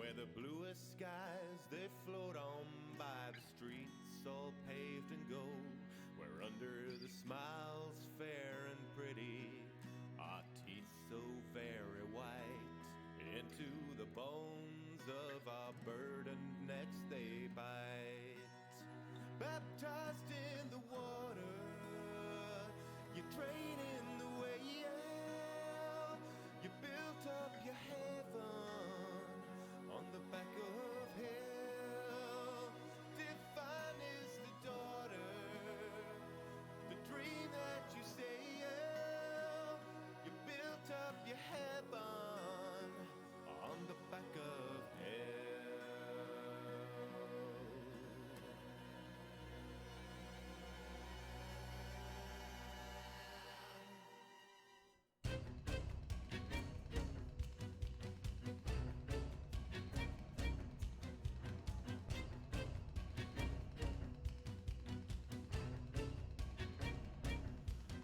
where the bluest skies they float on by the streets all paved in gold, where under the smiles fair and pretty our teeth so very white, into the bones of our burdened necks they bite. Baptized in the water, you train in the whale, you built up your heaven on the back of hell. Divine is the daughter, the dream that you sail, you built up your heaven on the back of hell.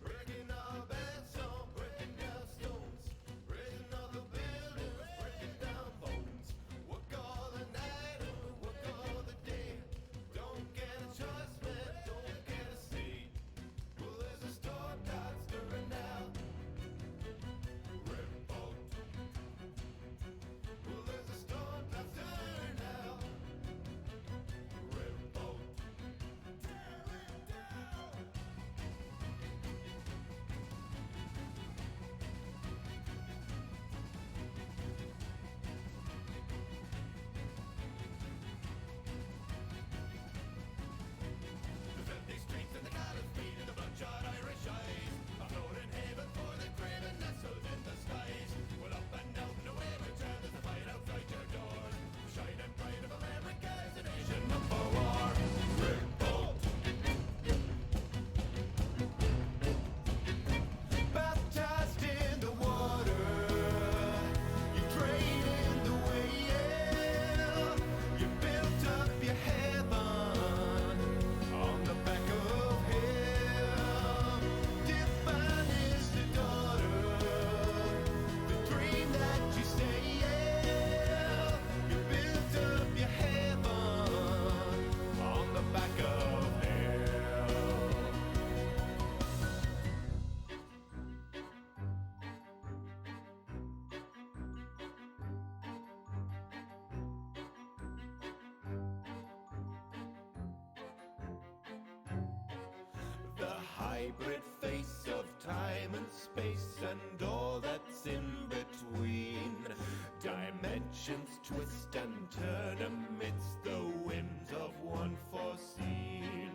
Breaking all bad songs, breaking down stones, raising all the buildings, breaking down bones. Work all the night and work all the day. Don't get a choice, man, don't get a say. Well, there's a storm that's stirring now. Revolt. Well, there's a storm that's stirring now. Revolt. Tear it down. The filthy streets and the callous feet and the bloodshot Irish eyes, a floating haven for the craven nestled in the skies. Well, up and out and away we turn, there's a fight outside your doors. The shining pride of America is a nation up for war. Revolt. Baptized in the water, you train in the whale, you built up your heaven on the back of hell. Divine is the daughter, the dream that you sail, you built up your heaven on the back of hell. The hybrid face of time and space and all that's in between. Dimensions twist and turn amidst the whims of one foreseen.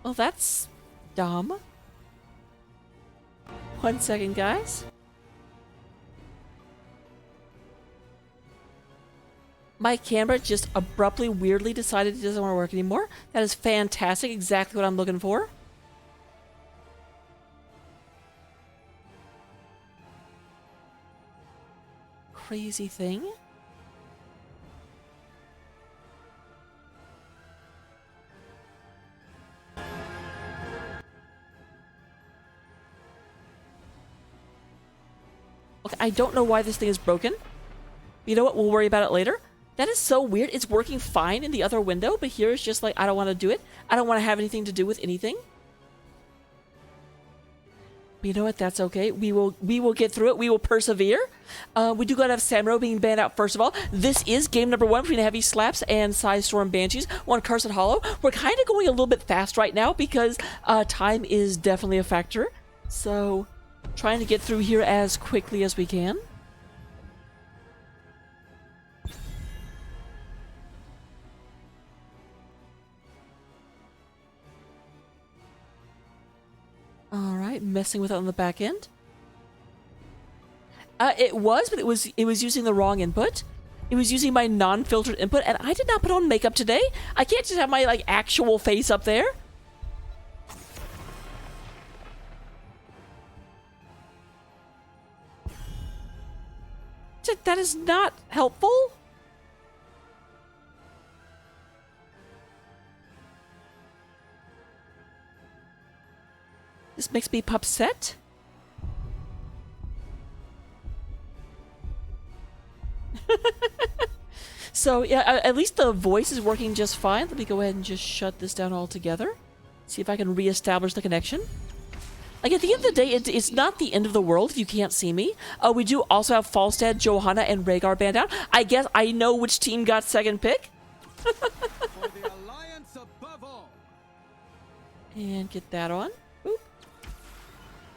Well, that's dumb. 1 second, guys. My camera just abruptly, weirdly decided it doesn't want to work anymore. That is fantastic. Exactly what I'm looking for. Crazy thing. Okay, I don't know why this thing is broken. You know what? We'll worry about it later. That is so weird. It's working fine in the other window, but here it's just like, I don't want to do it. I don't want to have anything to do with anything. But you know what? That's okay. We will get through it. We will persevere. We do gotta have Samuro being banned out first of all. This is game number 1 between Heavy Slaps and Psistorm Banshees on Cursed Hollow. We're kind of going a little bit fast right now because time is definitely a factor. So, trying to get through here as quickly as we can. Alright, messing with it on the back end. It was, but it was using the wrong input. It was using my non-filtered input, and I did not put on makeup today. I can't just have my, like, actual face up there. That is not helpful. This makes me upset. So, yeah, at least the voice is working just fine. Let me go ahead and just shut this down altogether. See if I can reestablish the connection. Like, at the end of the day, it's not the end of the world if you can't see me. We do also have Falstad, Johanna, and Rhaegar banned out. I guess I know which team got second pick. For the alliance above all. And get that on. Oop.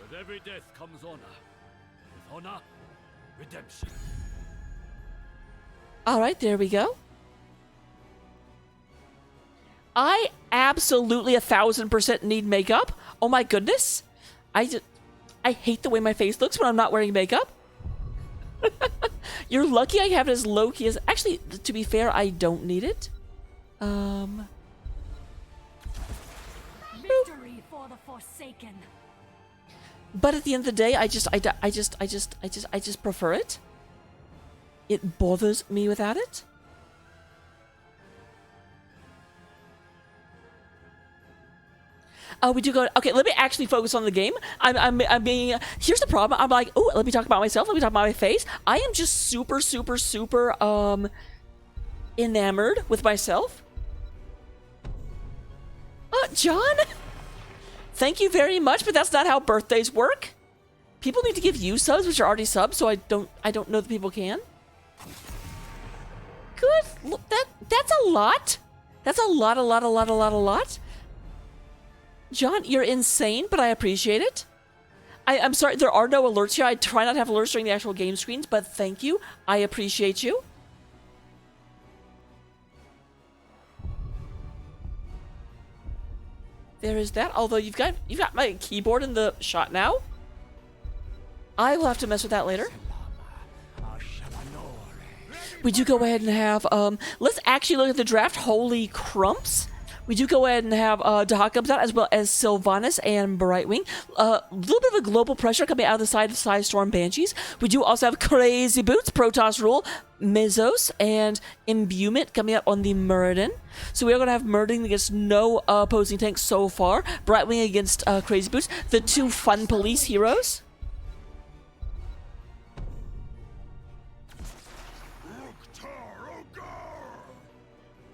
With every death comes honor. With honor, redemption. Alright, there we go. I absolutely 1000% need makeup. Oh my goodness. I hate the way my face looks when I'm not wearing makeup. You're lucky I have it as low-key as... Actually, to be fair, I don't need it. Victory for the Forsaken. But at the end of the day, I just prefer it. It bothers me without it. We do go. Okay, let me actually focus on the game. I'm being. Here's the problem. I'm like, oh, let me talk about myself. Let me talk about my face. I am just super enamored with myself. John, thank you very much, but that's not how birthdays work. People need to give you subs, which are already subs, so I don't know that people can. Good. That's a lot. That's a lot. John, you're insane, but I appreciate it. I'm sorry, there are no alerts here. I try not to have alerts during the actual game screens, but thank you. I appreciate you. There is that. Although you've got my keyboard in the shot now. I will have to mess with that later. We do go ahead and have, let's actually look at the draft. Holy crumps. We do go ahead and have Dahak comes out, as well as Sylvanas and Brightwing. A little bit of a global pressure coming out of the side of Psistorm Banshees. We do also have Crazy Boots, Protoss Rule, Mezos, and Imbuement coming out on the Muradin. So we are going to have Muradin against no opposing tanks so far. Brightwing against Crazy Boots, the two fun police heroes.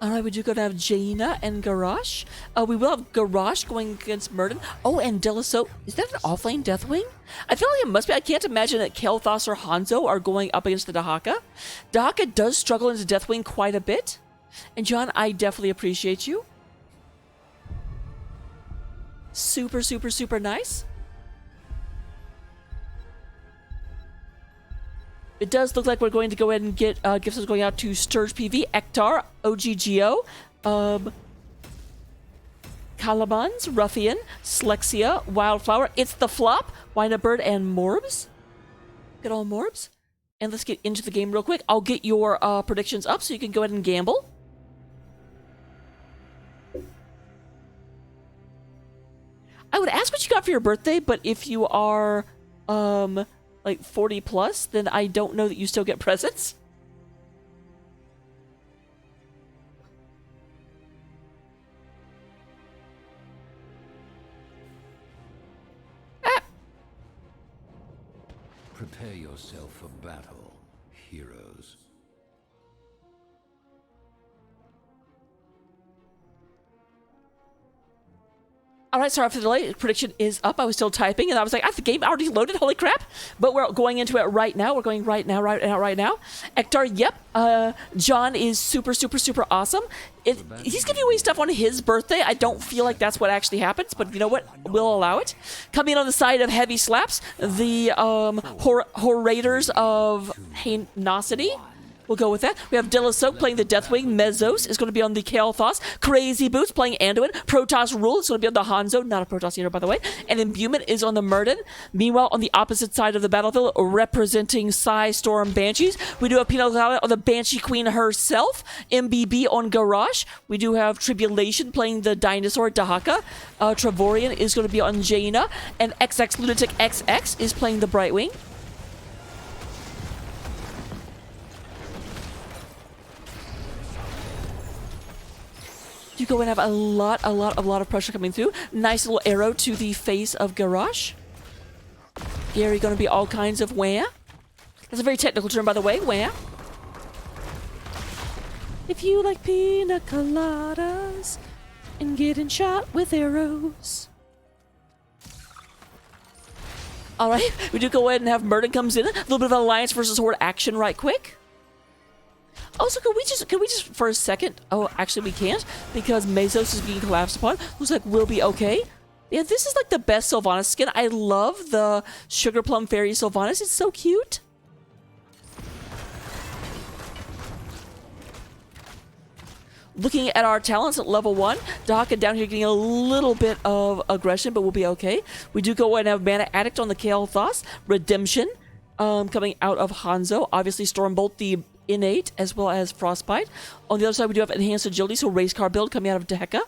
Alright, we do go to have Jaina and Garrosh. We will have Garrosh going against Murden. Oh, and Delaso. Is that an offlane Deathwing? I feel like it must be. I can't imagine that Kael'thas or Hanzo are going up against the Dahaka. Dahaka does struggle into Deathwing quite a bit. And John, I definitely appreciate you. Super nice. It does look like we're going to go ahead and get gifts going out to Sturge PV, Ektar, OGGO. Calabans, Ruffian, Slexia, Wildflower. It's the flop. Wind-Up Bird and Morbs. Good old Morbs. And let's get into the game real quick. I'll get your predictions up so you can go ahead and gamble. I would ask what you got for your birthday, but if you are like 40 plus, then I don't know that you still get presents. Prepare yourself for battle, heroes. All right, sorry for the delay. Prediction is up. I was still typing, and I was like, the game already loaded. Holy crap. But we're going into it right now. We're going right now. Ektar, yep. John is super, super, super awesome. He's giving away stuff on his birthday. I don't feel like that's what actually happens, but you know what? We'll allow it. Coming on the side of Heavy Slaps, the Horators of Hainosity. We'll go with that. We have Dillasoak playing the Deathwing. Mezzos is going to be on the Kael'thas. Crazy Boots playing Anduin. Protoss Rule is going to be on the Hanzo. Not a Protoss hero, by the way. And Imbuement is on the Murden. Meanwhile, on the opposite side of the battlefield, representing Psistorm Banshees, we do have Pina Colada on the Banshee Queen herself. MBB on Garrosh. We do have Tribulation playing the Dinosaur Dahaka. Trevorian is going to be on Jaina. And XX Lunatic XX is playing the Brightwing. You go and have a lot of pressure coming through. Nice little arrow to the face of Garrosh. Gary going to be all kinds of wah. That's a very technical term, by the way, wah. If you like pina coladas and getting shot with arrows. All right, we do go ahead and have Murden comes in. A little bit of Alliance versus Horde action right quick. Also, can we just for a second? Oh, actually we can't because Mezzos is being collapsed upon. Looks like we'll be okay. Yeah, this is like the best Sylvanas skin. I love the Sugar Plum Fairy Sylvanas. It's so cute. Looking at our talents at level 1, Dahaka down here getting a little bit of aggression, but we'll be okay. We do go ahead and have Mana Addict on the Kael'thas. Redemption coming out of Hanzo. Obviously Stormbolt, the innate, as well as Frostbite. On the other side, we do have Enhanced Agility, so race car build coming out of Dehaka.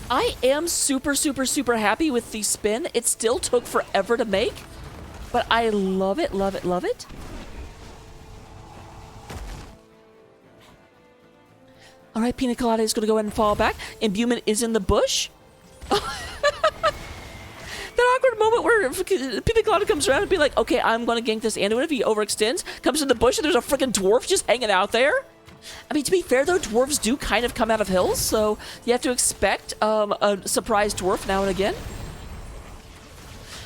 I am super, super, super happy with the spin. It still took forever to make, but I love it, love it, love it. All right, Pina Colada is going to go ahead and fall back. Imbuement is in the bush. That awkward moment where Pina Colada comes around and be like, okay, I'm going to gank this Anduin. If he overextends, comes in the bush, and there's a freaking dwarf just hanging out there. I mean, to be fair, though, dwarves do kind of come out of hills, so you have to expect a surprise dwarf now and again.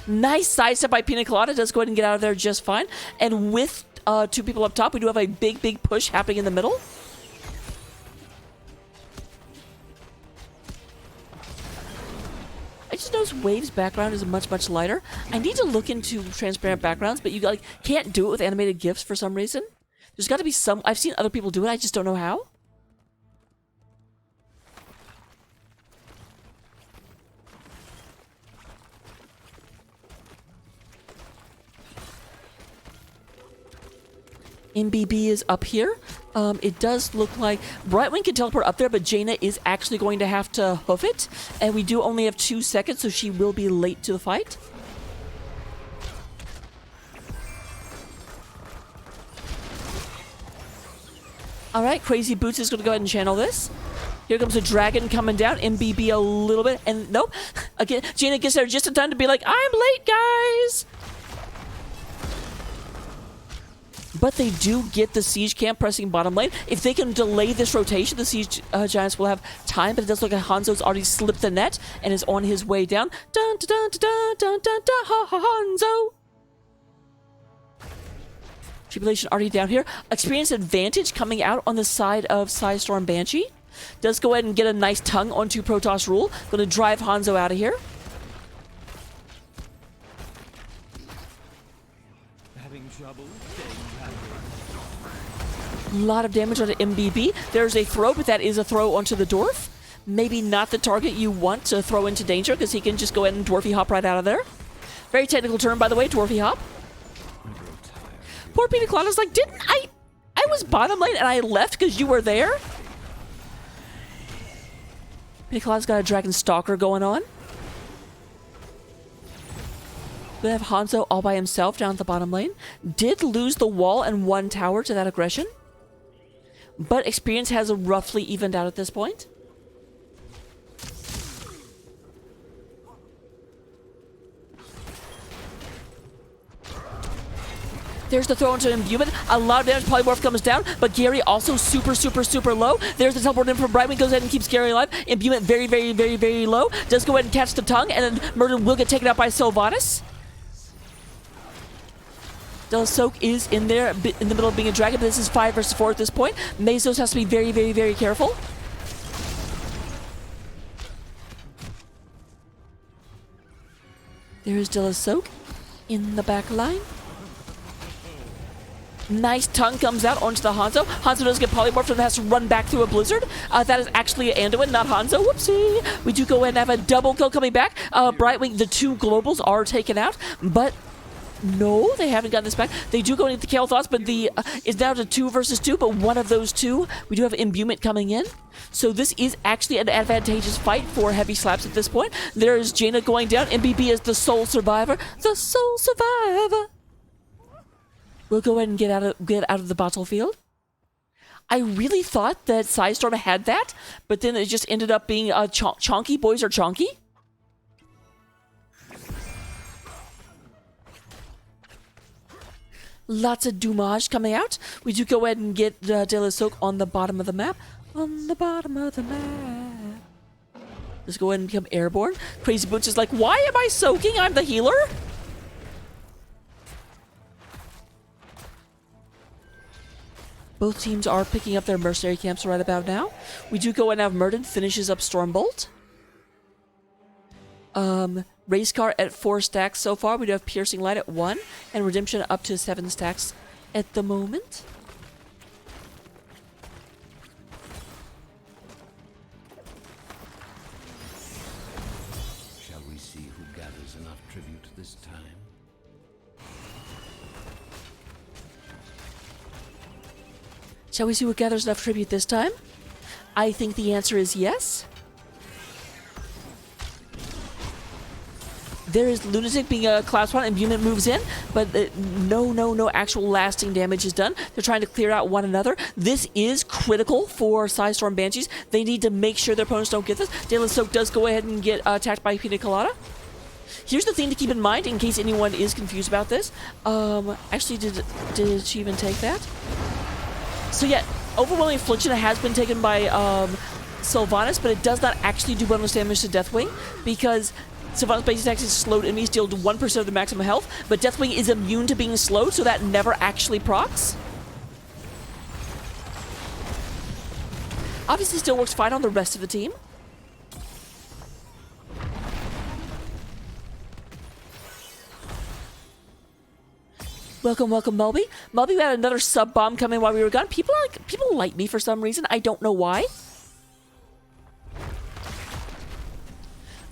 Nice sidestep by Pina Colada. Does go ahead and get out of there just fine. And with 2 people up top, we do have a big, big push happening in the middle. I just noticed Wave's background is much, much lighter. I need to look into transparent backgrounds, but you like can't do it with animated GIFs for some reason. There's got to be some... I've seen other people do it, I just don't know how. MBB is up here. It does look like Brightwing can teleport up there, but Jaina is actually going to have to hoof it. And we do only have 2 seconds, so she will be late to the fight. Alright, Crazy Boots is going to go ahead and channel this. Here comes a dragon coming down. MBB a little bit. And nope. Again, Jaina gets there just in time to be like, I'm late, guys! But they do get the Siege Camp pressing bottom lane. If they can delay this rotation, the Siege Giants will have time. But it does look like Hanzo's already slipped the net and is on his way down. Dun dun dun dun dun dun dun ha ha Hanzo! Tribulation already down here. Experience advantage coming out on the side of Psistorm Banshee. Does go ahead and get a nice tongue onto Protoss Rule. Going to drive Hanzo out of here. Having trouble? A lot of damage onto MBB. There's a throw, but that is a throw onto the dwarf. Maybe not the target you want to throw into danger, because he can just go ahead and dwarfy hop right out of there. Very technical turn, by the way, dwarfy hop. Poor Pina Colada's like, didn't I was bottom lane and I left because you were there? Pina Colada's got a Dragon Stalker going on. We have Hanzo all by himself down at the bottom lane. Did lose the wall and 1 tower to that aggression. But experience has roughly evened out at this point. There's the throw into Imbuement. A lot of damage. Polymorph comes down, but Gary also super low. There's the teleport in from Brightwing. Goes ahead and keeps Gary alive. Imbuement very low. Does go ahead and catch the tongue, and then Murden will get taken out by Sylvanas. Delasoak is in there, in the middle of being a dragon, but this is 5 versus 4 at this point. Mesos has to be very careful. There is Delasoak in the back line. Nice tongue comes out onto the Hanzo. Hanzo does get polymorphed and has to run back through a blizzard. That is actually Anduin, not Hanzo. Whoopsie. We do go ahead and have a double kill coming back. Brightwing, the 2 globals are taken out, but no, they haven't gotten this back. They do go into the Kale Thoughts, but it's down to 2 versus 2, but one of those 2, we do have Imbuement coming in. So this is actually an advantageous fight for Heavy Slaps at this point. There is Jaina going down. MBB is the sole survivor. The sole survivor. We'll go ahead and get out of the battlefield. I really thought that Psistorm had that, but then it just ended up being chonky. Boys are chonky. Lots of Dommage coming out. We do go ahead and get Delasoak on the bottom of the map. On the bottom of the map. Let's go ahead and become airborne. Crazy Boots is like, why am I soaking? I'm the healer. Both teams are picking up their mercenary camps right about now. We do go and have Murden finishes up Stormbolt. Race Car at 4 stacks so far. We do have Piercing Light at 1, and Redemption up to 7 stacks at the moment. Shall we see who gathers enough tribute this time? Shall we see what gathers enough tribute this time? I think the answer is yes. There is Lunatic being a class 1, and Imbuement moves in, but no actual lasting damage is done. They're trying to clear out one another. This is critical for Psistorm Banshees. They need to make sure their opponents don't get this. Delasoak does go ahead and get attacked by Pina Colada. Here's the thing to keep in mind in case anyone is confused about this. Actually, did she even take that? So yeah, Overwhelming Affliction has been taken by Sylvanas, but it does not actually do bonus damage to Deathwing, because Sylvanas' basic attacks slowed enemies deal 1% of the maximum health, but Deathwing is immune to being slowed, so that never actually procs. Obviously still works fine on the rest of the team. Welcome, Mulby. Mulby, we had another sub bomb coming while we were gone. People like me for some reason. I don't know why.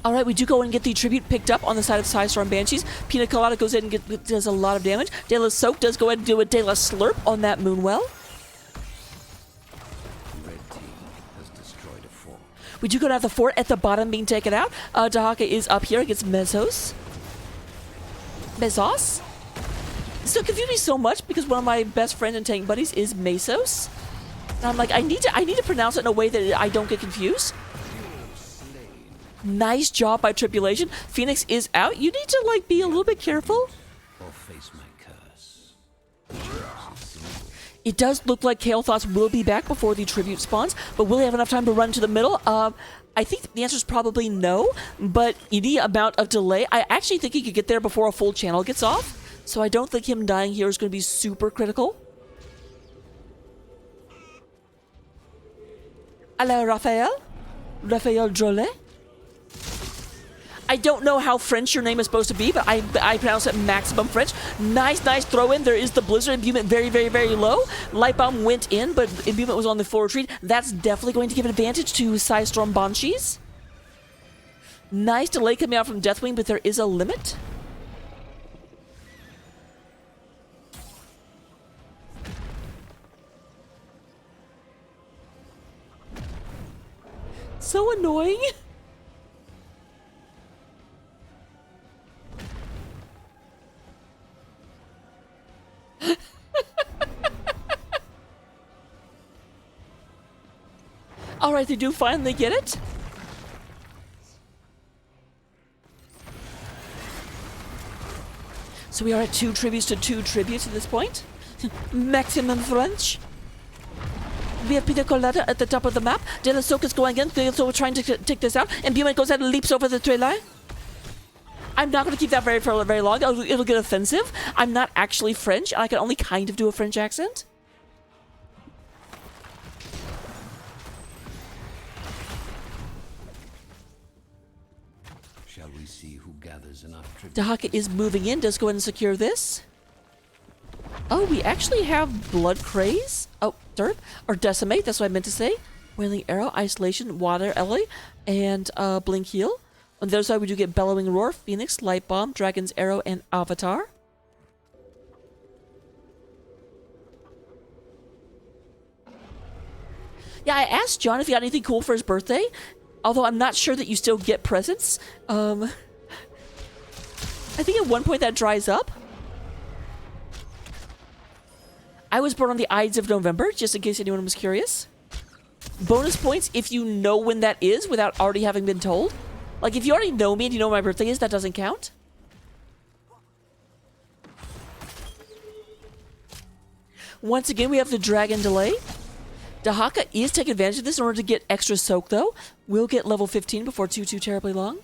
All right, we do go and get the tribute picked up on the side of Psistorm Banshees. Pina Colada goes in and does a lot of damage. De La Soak does go ahead and do a De La Slurp on that Moonwell. Red team has destroyed a fort. We do go to have the fort at the bottom being taken out. Dahaka is up here against Mesos. Mesos? This still confused me so much because one of my best friends and tank buddies is Mesos. And I'm like, I need to pronounce it in a way that I don't get confused. Nice job by Tribulation. Phoenix is out. You need to be a little bit careful. Or face my curse. It does look like Kale Thoughts will be back before the tribute spawns, but will he have enough time to run to the middle? I think the answer is probably no, but any amount of delay, I actually think he could get there before a full channel gets off. So I don't think him dying here is going to be super critical. Hello, Raphael. Raphael Drolet. I don't know how French your name is supposed to be, but I pronounce it maximum French. Nice throw in. There is the Blizzard. Imbuement very, very, very low. Light Bomb went in, but Imbuement was on the full retreat. That's definitely going to give an advantage to Psistorm Banshees. Nice delay coming out from Deathwing, but there is a limit. So annoying. Alright, they do finally get it. So we are at 2 tributes to 2 tributes at this point. Maximum French. We have Pina Colada at the top of the map. De La Soak is going in. So we're trying to take this out. And Beaumont goes ahead and leaps over the tree line. I'm not going to keep that for very long. It'll get offensive. I'm not actually French. I can only kind of do a French accent. Shall we see who gathers enough tribute? Dahaka is moving in. Does go ahead and secure this. Oh, we actually have Blood Craze. Oh, Derp. Or Decimate, that's what I meant to say. Wailing Arrow, Isolation, Water Ellie, and Blink Heal. On the other side, we do get Bellowing Roar, Phoenix, Light Bomb, Dragon's Arrow, and Avatar. Yeah, I asked John if he got anything cool for his birthday, although I'm not sure that you still get presents. I think at one point that dries up. I was born on the Ides of November, just in case anyone was curious. Bonus points if you know when that is without already having been told. Like, if you already know me and you know when my birthday is, that doesn't count. Once again, we have the Dragon Delay. Dahaka is taking advantage of this in order to get extra soak, though. We'll get level 15 before too terribly long.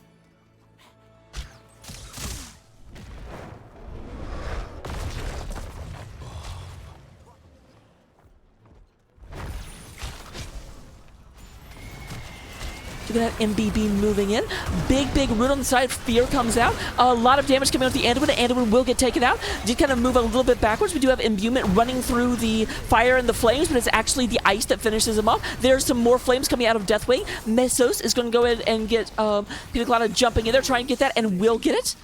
You're gonna have MBB moving in. Big root on the side. Fear comes out. A lot of damage coming out with the Anduin. Anduin will get taken out. Did kind of move a little bit backwards. We do have Imbuement running through the fire and the flames, but it's actually the ice that finishes him off. There's some more flames coming out of Deathwing. Mesos is going to go ahead and get Pina Colada jumping in there, trying to get that, and will get it.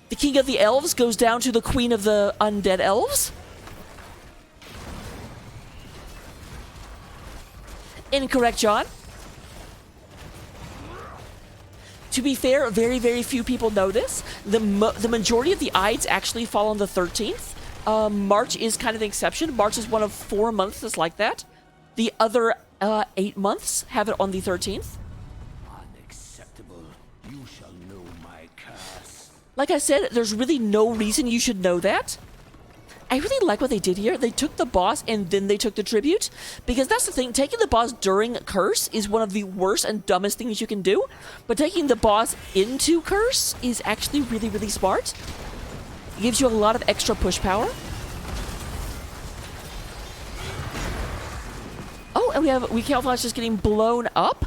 The King of the Elves goes down to the Queen of the Undead Elves. Incorrect, John. To be fair, very few people know this. The majority of the Ides actually fall on the 13th. March is kind of the exception. March is one of 4 months that's like that. The other 8 months have it on the 13th. Unacceptable. You shall know my curse. Like I said, there's really no reason you should know that. I really like what they did here. They took the boss and then they took the tribute. Because that's the thing, taking the boss during Curse is one of the worst and dumbest things you can do. But taking the boss into Curse is actually really smart. It gives you a lot of extra push power. Oh, and we Camouflage just getting blown up.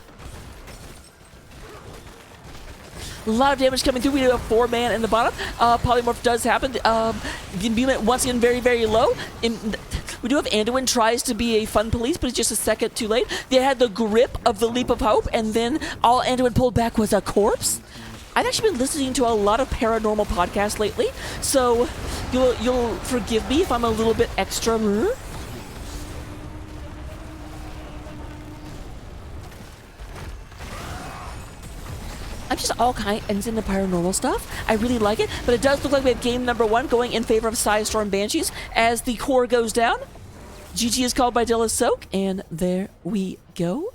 A lot of damage coming through. We do have 4-man in the bottom. Polymorph does happen. The Imbuement once again very low. We do have Anduin tries to be a fun police, but it's just a second too late. They had the grip of the Leap of Hope, and then all Anduin pulled back was a corpse. I've actually been listening to a lot of paranormal podcasts lately, so you'll forgive me if I'm a little bit extra. I'm just all kinds into paranormal stuff. I really like it, but it does look like we have game number 1 going in favor of Psistorm Banshees as the core goes down. GG is called by De La Soak, and there we go.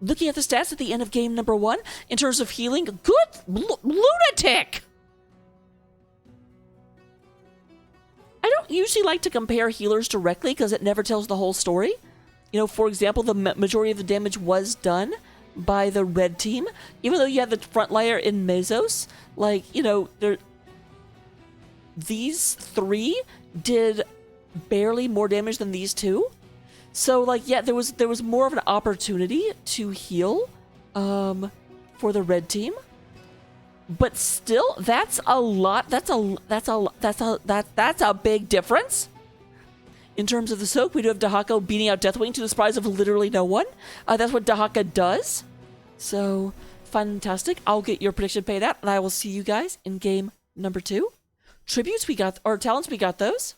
Looking at the stats at the end of game number 1, in terms of healing, good lunatic! I don't usually like to compare healers directly because it never tells the whole story. You know, for example, the majority of the damage was done by the red team. Even though you have the front layer in Mesos, like, you know, these 3 did barely more damage than these 2. So like, yeah, there was more of an opportunity to heal for the red team. But still, that's a lot. That's a big difference. In terms of the soak, we do have Dahako beating out Deathwing to the surprise of literally no one. That's what Dahaka does. So, fantastic. I'll get your prediction paid out, and I will see you guys in game number 2. Tributes, we got, or talents, we got those.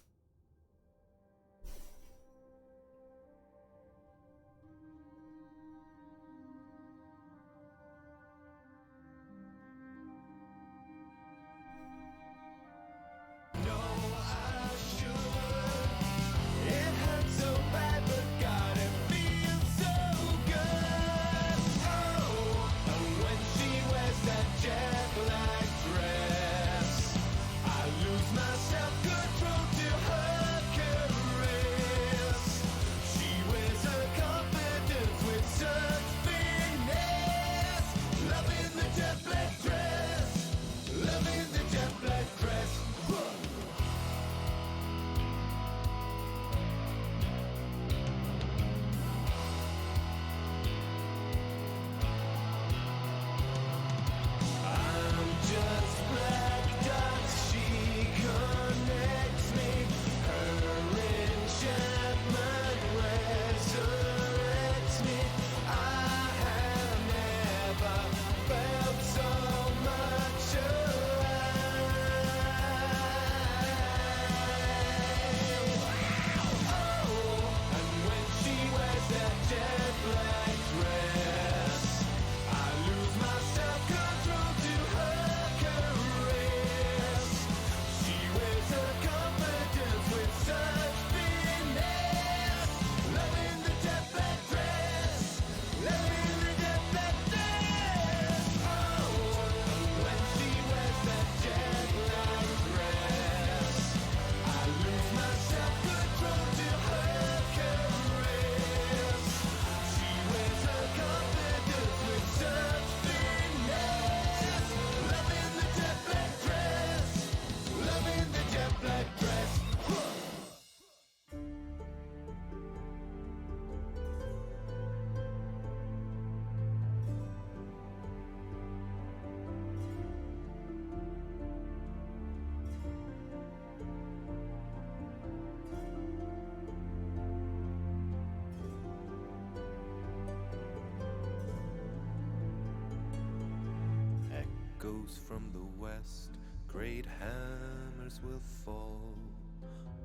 Echoes from the west, great hammers will fall.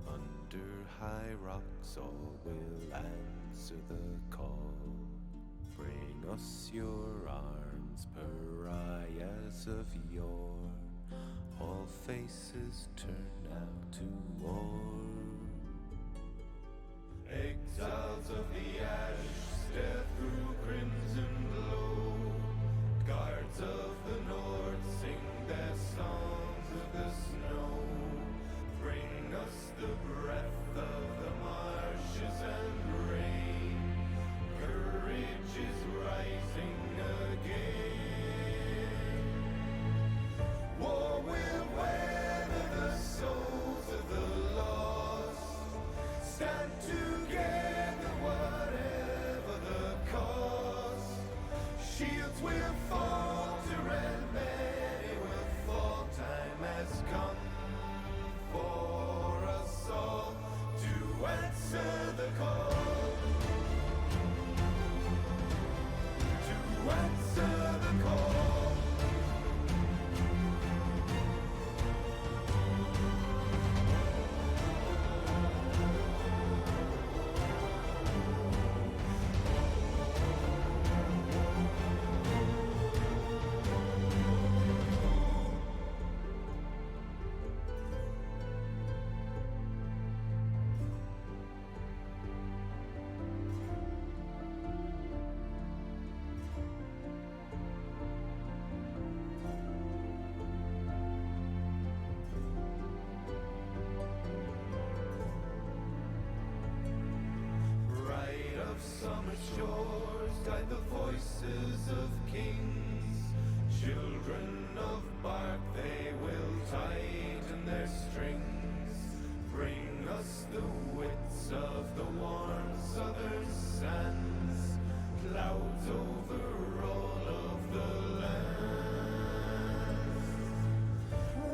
Under high rocks all will answer the call. Bring us your arms, pariahs of yore. All faces turn now to war. Exiles of the ash stare through crimson glow. Guards of the north sing their songs of the snow. Bring us the breath of the marshes and rain. Courage is rising again. War will weather the souls of the lost. Stand together, whatever the cost. Shields will falter and many will fall. Time has come for us all to answer the call. To answer the call. Summer shores guide the voices of kings. Children of bark, they will tighten their strings, bring us the wits of the warm southern sands, clouds over all of the land.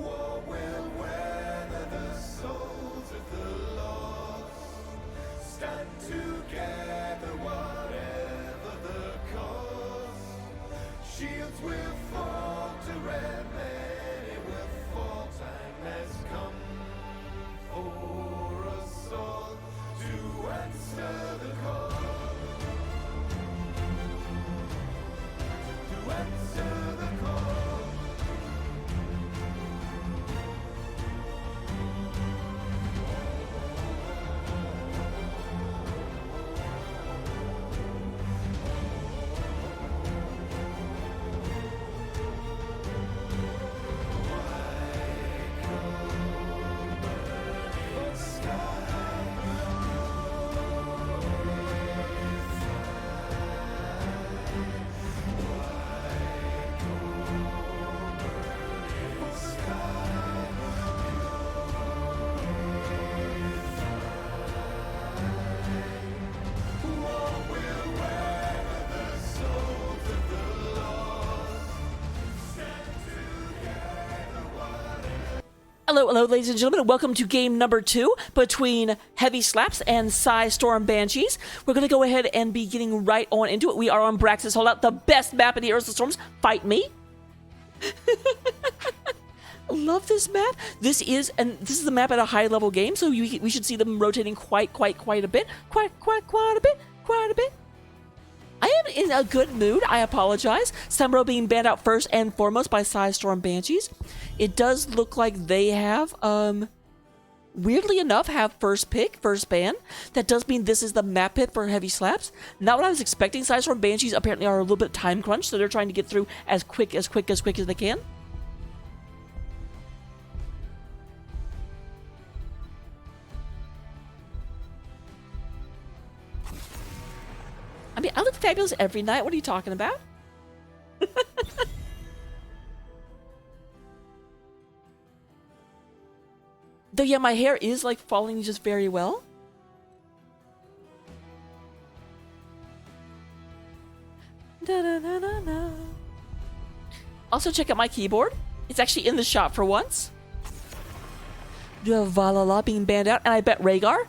War will weather the souls of the lost, stand together whatever the cost. Shields will fall to red men, it will fall. Time has come for us all to answer the call. To answer the call. Hello, ladies and gentlemen. Welcome to game number 2 between Heavy Slaps and Psistorm Banshees. We're going to go ahead and be getting right on into it. We are on Braxis Holdout, the best map in the Earth of Storms. Fight me. I love this map. This is the map at a high level game, so we should see them rotating quite a bit. Quite a bit. I am in a good mood. I apologize. Sembro being banned out first and foremost by Psistorm Banshees. It does look like they have, weirdly enough, have first pick, first ban. That does mean this is the map pick for Heavy Slaps. Not what I was expecting. Psistorm Banshees apparently are a little bit time crunch, so they're trying to get through as quick as they can. I mean, I look fabulous every night. What are you talking about? Though, yeah, my hair is, like, falling just very well. Da-da-da-da-da. Also, check out my keyboard. It's actually in the shop for once. You have Valhalla being banned out, and I bet Rhaegar.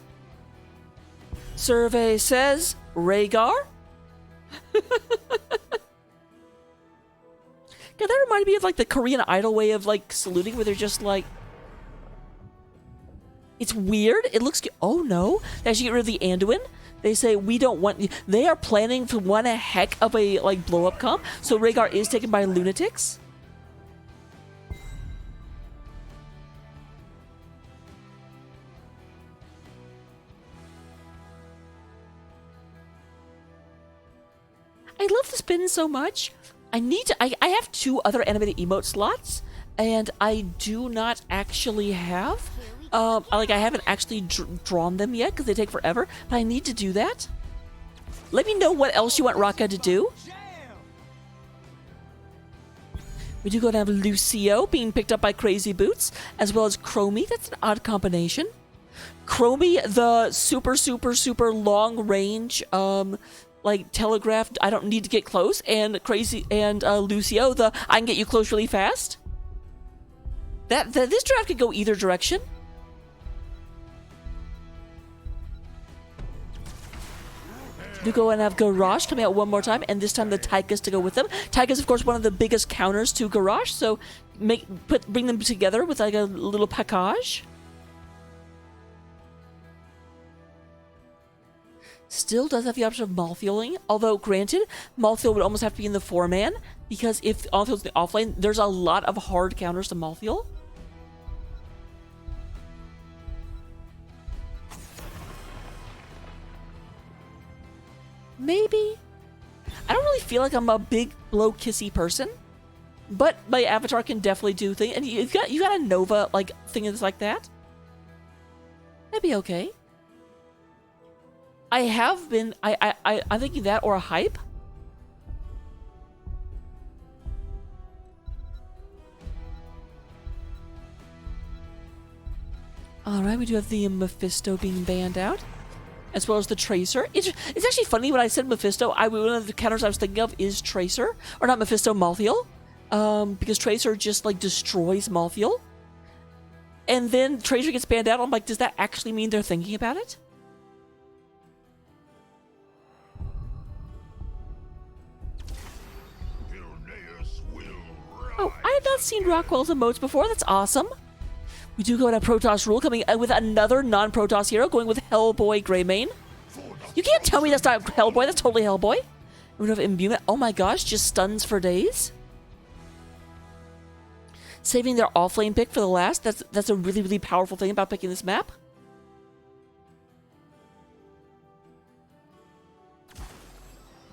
Survey says Rhaegar. God, that reminded me of like the Korean Idol way of like saluting, where they're just like, it's weird. It looks, oh no, they actually get rid of the Anduin. They say we don't want. They are planning for one heck of a like blow up comp. So Rhaegar is taken by lunatics. I love the spin so much. I need to. I have 2 other animated emote slots, and I do not actually have. I haven't actually drawn them yet because they take forever. But I need to do that. Let me know what else you want Raka to do. We do go down to Lucio being picked up by Crazy Boots, as well as Chromie. That's an odd combination. Chromie, the super long range. Like telegraph, I don't need to get close, and Crazy and Lucio, the I can get you close really fast. This draft could go either direction. Do go and have Garrosh coming out one more time, and this time the Tychus to go with them. Tychus, of course, one of the biggest counters to Garrosh, so bring them together with like a little package. Still does have the option of Malthuling, although granted, Malthul would almost have to be in the 4-man, because if Malthul's in the offlane, there's a lot of hard counters to Malthul. Maybe. I don't really feel like I'm a big blow kissy person, but my avatar can definitely do things, and you got a Nova like thing that's like that. That'd be okay. I have been, I'm thinking that or a hype. Alright, we do have the Mephisto being banned out, as well as the Tracer. It's actually funny when I said Mephisto, one of the counters I was thinking of is Tracer. Or not Mephisto, Malthael. Because Tracer just, like, destroys Malthael. And then Tracer gets banned out. I'm like, does that actually mean they're thinking about it? Oh, I have not seen Rockwell's emotes before. That's awesome. We do go to Protoss Rule, coming with another non-Protoss hero, going with Hellboy Greymane. You can't tell me that's not Hellboy. That's totally Hellboy. We have Imbuement. Oh my gosh, just stuns for days. Saving their off-lane pick for the last. That's a really, really powerful thing about picking this map.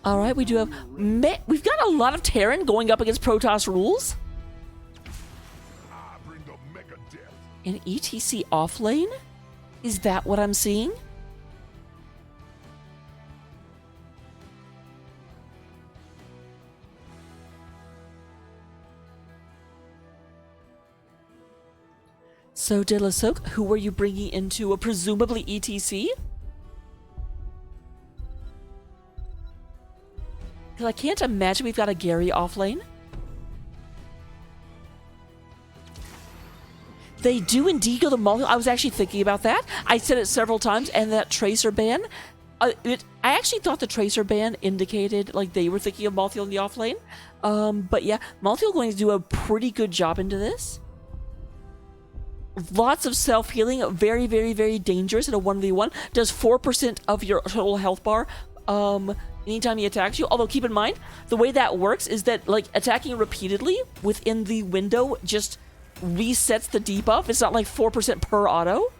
All right, we do have... We've got a lot of Terran going up against Protoss Rules. An ETC off-lane? Is that what I'm seeing? So, De La Soak, who are you bringing into a presumably ETC? Because I can't imagine we've got a Gary off-lane. They do indeed go the Malthael. I was actually thinking about that. I said it several times, and that Tracer ban. I actually thought the Tracer ban indicated like they were thinking of Malthael in the offlane. But yeah, Malthael going to do a pretty good job into this. Lots of self-healing, very, very, very dangerous in a 1v1. Does 4% of your total health bar anytime he attacks you. Although keep in mind, the way that works is that like attacking repeatedly within the window just resets the debuff. It's not like 4% per auto.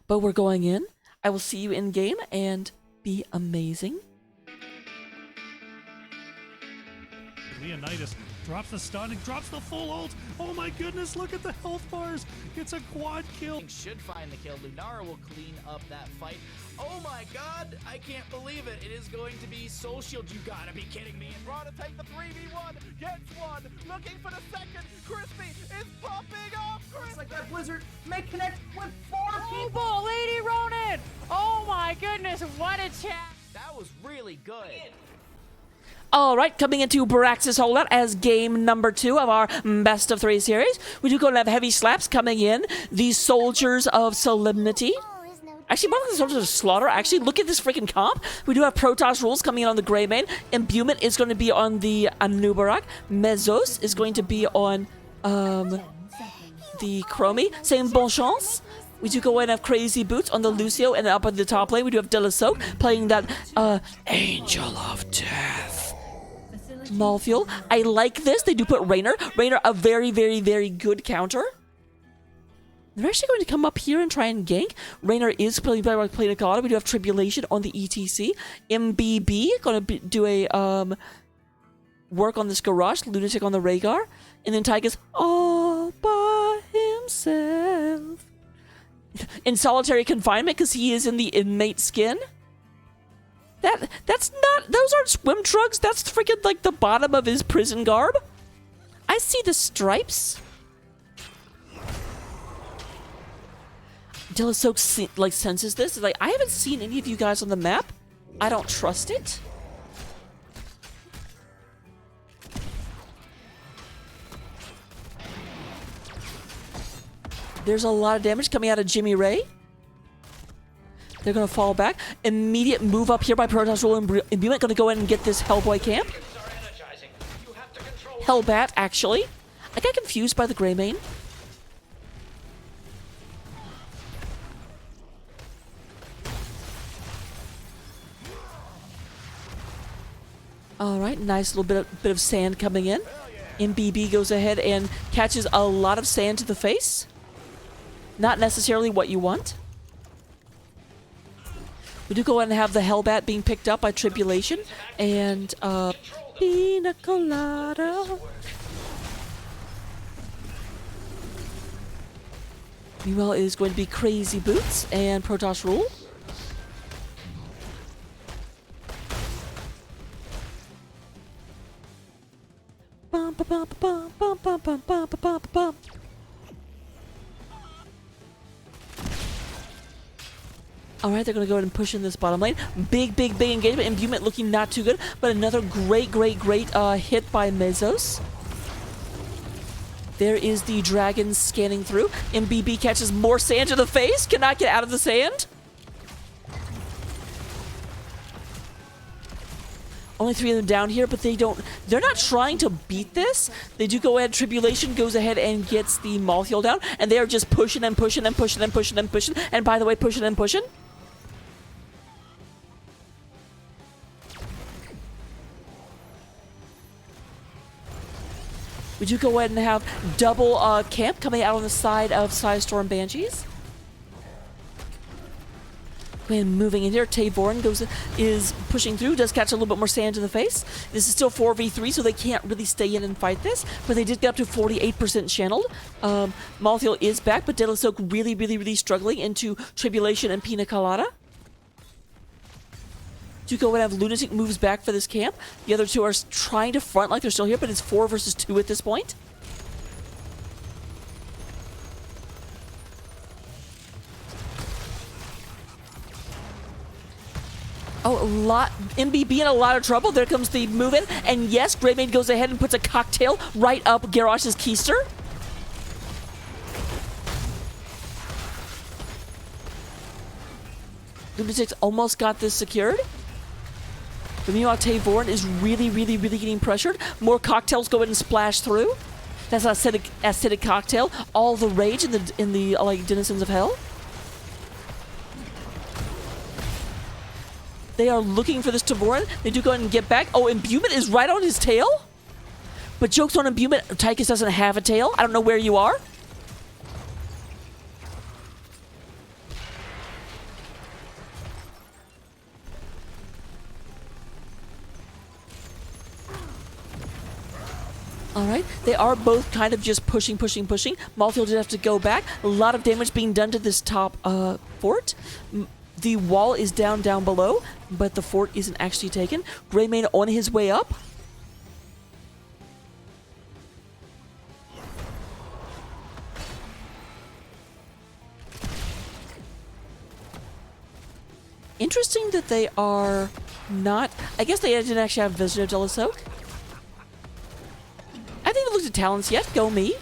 But we're going in. I will see you in game and be amazing. Leonidas drops the stun and drops the full ult. Oh my goodness, look at the health bars. It's a quad kill. Should find the kill. Lunara will clean up that fight. Oh my god, I can't believe it. It is going to be Soul Shield. You gotta be kidding me. And Raw to take the 3v1, gets one, looking for the second. Crispy is popping off. Looks like that Blizzard may connect with 4 people. Oh, Lady Ronin! Oh my goodness, what a chat! That was really good. Alright, coming into Baraxis Holdout as game number 2 of our best of 3 series. We do go to have heavy slaps coming in. The Soldiers of Solemnity. Actually, more than the Soldiers of Slaughter. Actually, look at this freaking comp. We do have Protoss Rules coming in on the Greymane. Imbuement is going to be on the Anubarak. Mezos is going to be on the Chromie. Same bon chance. We do go in and have Crazy Boots on the Lucio, and up at the top lane we do have De La Soak playing that Angel of Death. Malthael. I like this. They do put Raynor. Raynor, a very, very, very good counter. They're actually going to come up here and try and gank. Raynor is playing a God. We do have Tribulation on the ETC. MBB going to do a work on this Garage. Lunatic on the Rhaegar. And then Tyga's all by himself. In solitary confinement because he is in the inmate skin. That's not, those aren't swim trunks. That's freaking like the bottom of his prison garb. I see the stripes. De La Soak like senses this. It's like, I haven't seen any of you guys on the map. I don't trust it. There's a lot of damage coming out of Jimmy Ray. They're going to fall back. Immediate move up here by Protoss Rule and Imbuement. Going to go in and get this Hellboy camp. Hellbat, actually. I got confused by the Greymane. Alright, nice little bit of sand coming in. MBB goes ahead and catches a lot of sand to the face. Not necessarily what you want. We do go ahead and have the Hellbat being picked up by Tribulation and Pina Colada. Meanwhile, it is going to be Crazy Boots and Protoss Rule. Bum, ba, bum, ba, bum, bum, bum, bum, bum, bum, bum. All right, they're going to go ahead and push in this bottom lane. Big engagement. Imbuement looking not too good, but another great hit by Mezos. There is the dragon scanning through. MBB catches more sand to the face. Cannot get out of the sand. Only 3 of them down here, but they're not trying to beat this. They do go ahead. Tribulation goes ahead and gets the Malthiel down, and they are just pushing and pushing and pushing and pushing and pushing. And by the way, pushing and pushing. We do go ahead and have double camp coming out on the side of Psistorm Banshees. And moving in here, Tavorn is pushing through, does catch a little bit more sand to the face. This is still 4v3, so they can't really stay in and fight this, but they did get up to 48% channeled. Malthiel is back, but Deadly Soak really struggling into Tribulation and Pina Colada. Do go and have Lunatic moves back for this camp. The other two are trying to front like they're still here, but it's 4 versus 2 at this point. Oh, MBB in a lot of trouble. There comes the move in. And yes, Greymane goes ahead and puts a cocktail right up Garrosh's keister. Lunatic's almost got this secured. But meanwhile, Tavorn is really getting pressured. More cocktails go in and splash through. That's an acidic cocktail. All the rage in the like denizens of hell. They are looking for this Tavorn. They do go ahead and get back. Oh, Imbuement is right on his tail. But joke's on Imbuement. Tychus doesn't have a tail. I don't know where you are. Alright, they are both kind of just pushing. Malthiel did have to go back. A lot of damage being done to this top fort. The wall is down below, but the fort isn't actually taken. Greymane on his way up. Interesting that they are not... I guess they didn't actually have Visitor of Deadly Soak. I think they looked at talents yet. Go me.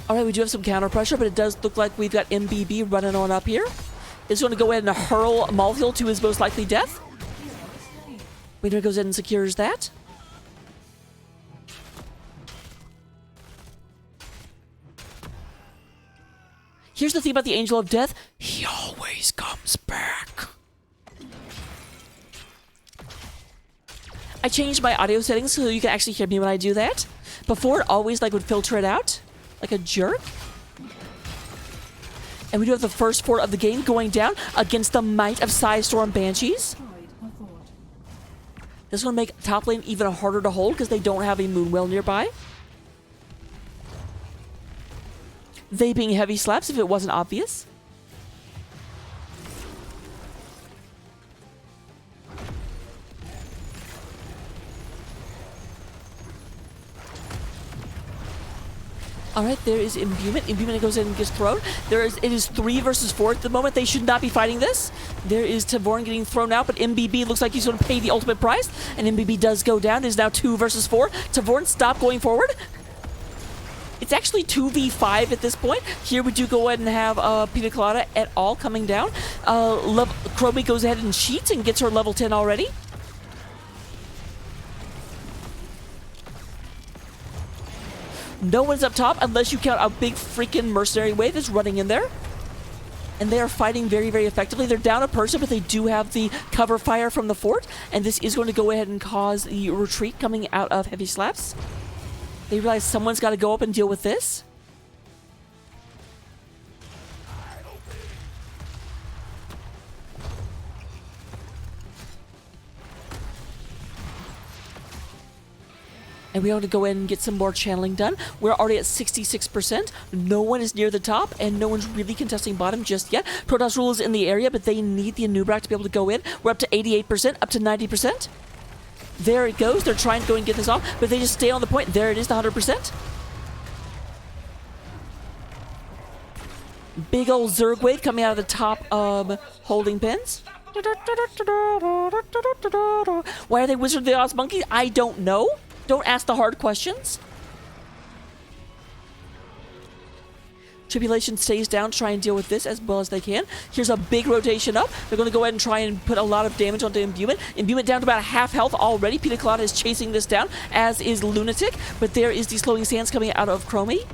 Alright, we do have some counter pressure, but it does look like we've got MBB running on up here. It's going to go ahead and hurl Malthiel to his most likely death. Waiter goes in and secures that. Here's the thing about the Angel of Death. He always comes back. I changed my audio settings so you can actually hear me when I do that. Before, it always would filter it out. Like a jerk. And we do have the first fort of the game going down against the might of Psistorm Banshees. This is going to make top lane even harder to hold because they don't have a Moonwell nearby. They being heavy slaps if it wasn't obvious. Alright, there is Imbuement. Imbuement goes in and gets thrown. It is 3 versus 4 at the moment. They should not be fighting this. There is Tavorn getting thrown out, but MBB looks like he's going to pay the ultimate price. And MBB does go down. It is now 2 versus 4. Tavorn, stop going forward. It's actually 2v5 at this point. Here we do go ahead and have Pina Colada et al. Coming down. Chromie goes ahead and cheats and gets her level 10 already. No one's up top unless you count a big freaking mercenary wave that's running in there. And they are fighting very effectively. They're down a person, but they do have the cover fire from the fort. And this is going to go ahead and cause the retreat coming out of heavy slaps. They realize someone's got to go up and deal with this. And we have to go in and get some more channeling done. We're already at 66%. No one is near the top, and no one's really contesting bottom just yet. Protoss Rule is in the area, but they need the Anubrak to be able to go in. We're up to 88%, up to 90%. There it goes. They're trying to go and get this off, but they just stay on the point. There it is, the 100%. Big old Zerg wave coming out of the top holding pins. Why are they Wizard of the Oz monkeys? I don't know. Don't ask the hard questions. Tribulation stays down to try and deal with this as well as they can. Here's a big rotation up. They're going to go ahead and try and put a lot of damage onto Imbuement. Imbuement down to about half health already. Pina Colada is chasing this down, as is Lunatic. But there is the slowing sands coming out of Chromie.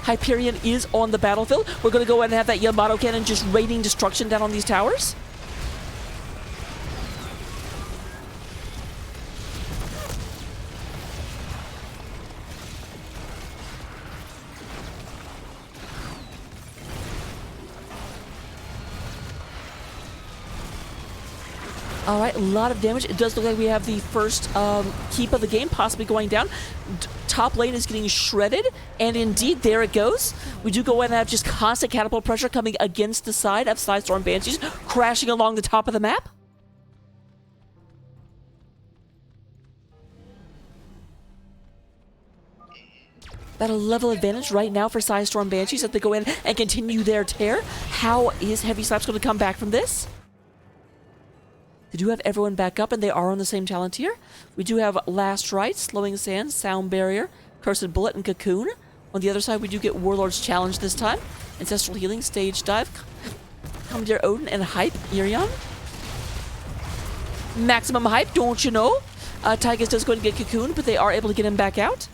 Hyperion is on the battlefield. We're going to go ahead and have that Yamato cannon just raining destruction down on these towers. All right, a lot of damage. It does look like we have the first keep of the game possibly going down. Top lane is getting shredded, and indeed, there it goes. We do go ahead and have just constant catapult pressure coming against the side of Psistorm Banshees, crashing along the top of the map. About a level advantage right now for Psistorm Banshees as they go in and continue their tear. How is Heavy Slaps going to come back from this? They do have everyone back up, and they are on the same talent tier. We do have Last Rite, Slowing Sands, Sound Barrier, Cursed Bullet, and Cocoon. On the other side, we do get Warlord's Challenge this time. Ancestral Healing, Stage Dive, Commandeer Odin, and Hype, Irion. Maximum Hype, don't you know? Tygus does go and get Cocoon, but they are able to get him back out.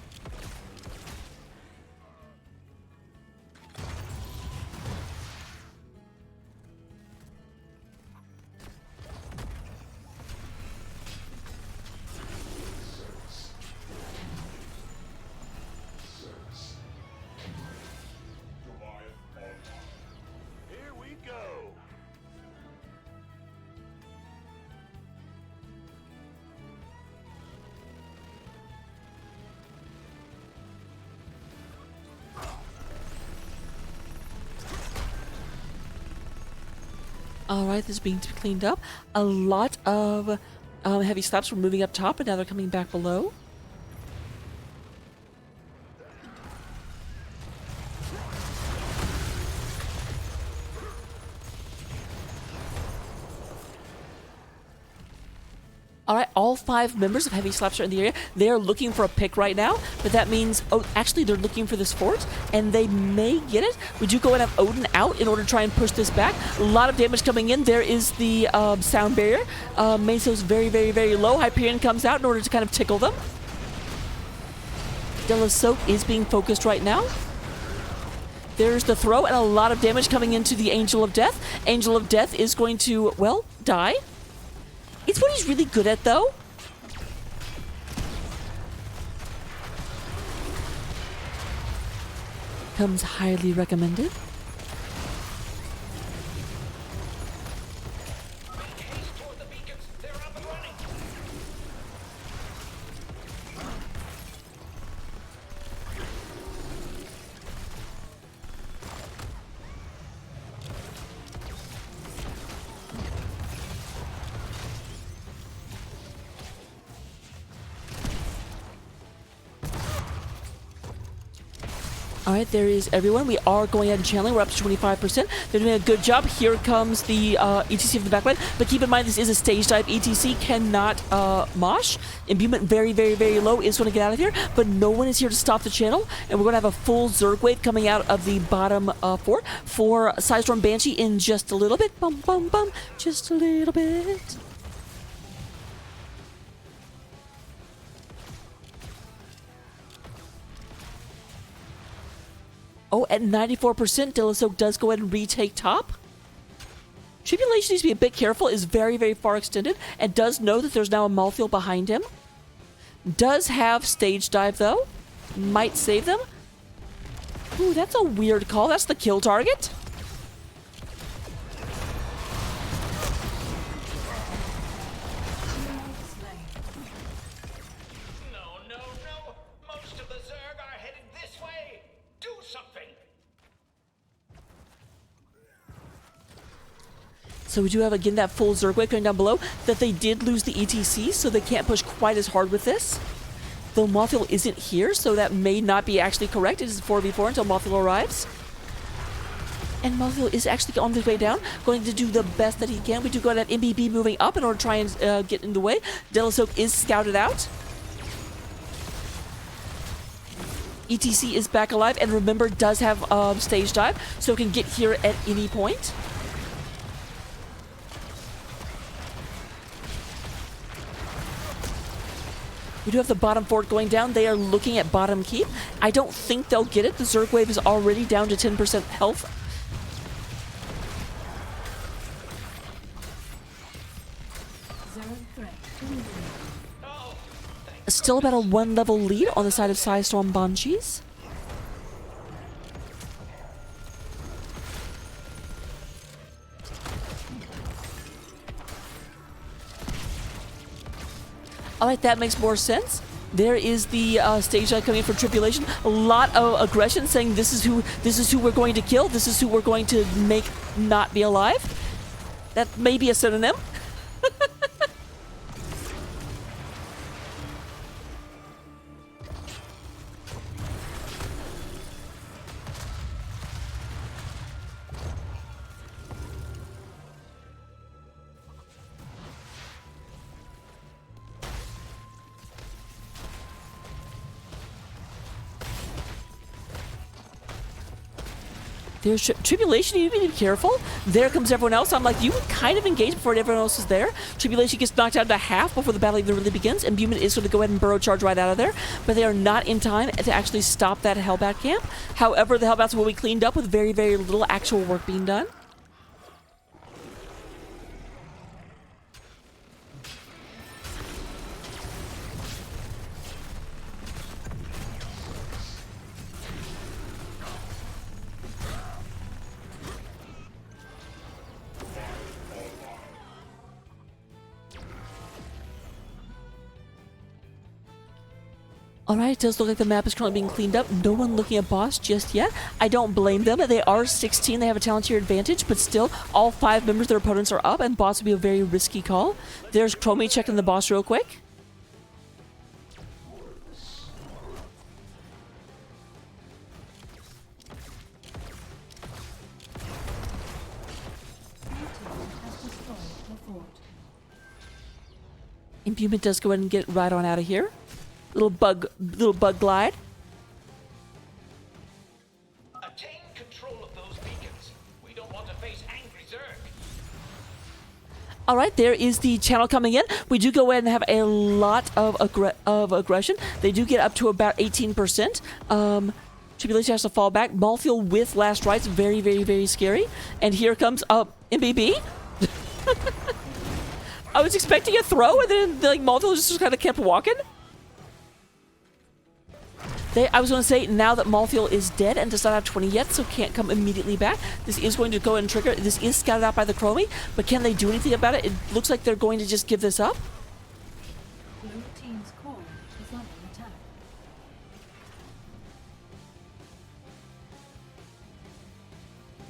Alright, this is being cleaned up. A lot of heavy slaps were moving up top, and now they're coming back below. Alright, all 5 members of Heavy Slaps are in the area. They are looking for a pick right now, but that means, oh, actually they're looking for this fort, and they may get it. We do go and have Odin out in order to try and push this back. A lot of damage coming in. There is the sound barrier. Meso's very, very, very low. Hyperion comes out in order to kind of tickle them. Delasoak is being focused right now. There's the throw, and a lot of damage coming into the Angel of Death. Angel of Death is going to, well, die. It's what he's really good at, though. Comes highly recommended. All right, there is everyone. We are going ahead and channeling. We're up to 25%. They're doing a good job. Here comes the ETC from the backline. But keep in mind, this is a stage dive. ETC cannot mosh. Imbuement very, very, very low is going to get out of here. But no one is here to stop the channel. And we're going to have a full Zerg wave coming out of the bottom fort for Psistorm Banshee in just a little bit. Bum, bum, bum. Just a little bit. Oh, at 94%, Delasoak does go ahead and retake top. Tribulation needs to be a bit careful, is very, very far extended, and does know that there's now a Malthael behind him. Does have stage dive, though. Might save them. Ooh, that's a weird call. That's the kill target. So we do have, again, that full Zerg wave going down below. That they did lose the ETC, so they can't push quite as hard with this. Though Mothil isn't here, so that may not be actually correct. It is 4v4 until Mothil arrives. And Mothil is actually on his way down, going to do the best that he can. We do go to have MBB moving up in order to try and get in the way. Delasoak is scouted out. ETC is back alive, and remember, does have stage dive, so can get here at any point. We do have the bottom fort going down. They are looking at bottom keep. I don't think they'll get it. The Zerg wave is already down to 10% health. Still about a 1 level lead on the side of Psistorm Banshees. Alright, that makes more sense. There is the stage light coming in for Tribulation. A lot of aggression, saying this is who we're going to kill. This is who we're going to make not be alive. That may be a synonym. There's Tribulation, you need to be careful. There comes everyone else. I'm like, you would kind of engage before everyone else is there. Tribulation gets knocked out to half before the battle even really begins, and Buman is going to go ahead and burrow charge right out of there, but they are not in time to actually stop that Hellbat camp. However, the Hellbats will be cleaned up with very, very little actual work being done. Alright, it does look like the map is currently being cleaned up. No one looking at boss just yet. I don't blame them. They are 16. They have a talent tier advantage, but still, all 5 members of their opponents are up, and boss would be a very risky call. There's Chromie checking the boss real quick. Imbuement does go ahead and get right on out of here. Little bug glide. Attain control of those beacons. We don't want to face angry Zerg. All right, there is the channel coming in. We do go ahead and have a lot of aggression. They do get up to about 18%. Tribulation has to fall back. Malfield with last rites, very, very, very scary. And here comes MBB. I was expecting a throw, and then like Malfield just kind of kept walking. I was going to say, now that Malfield is dead and does not have 20 yet, so can't come immediately back, this is going to go ahead and trigger. This is scouted out by the Chromie, but can they do anything about it? It looks like they're going to just give this up. Blue team's core is under attack.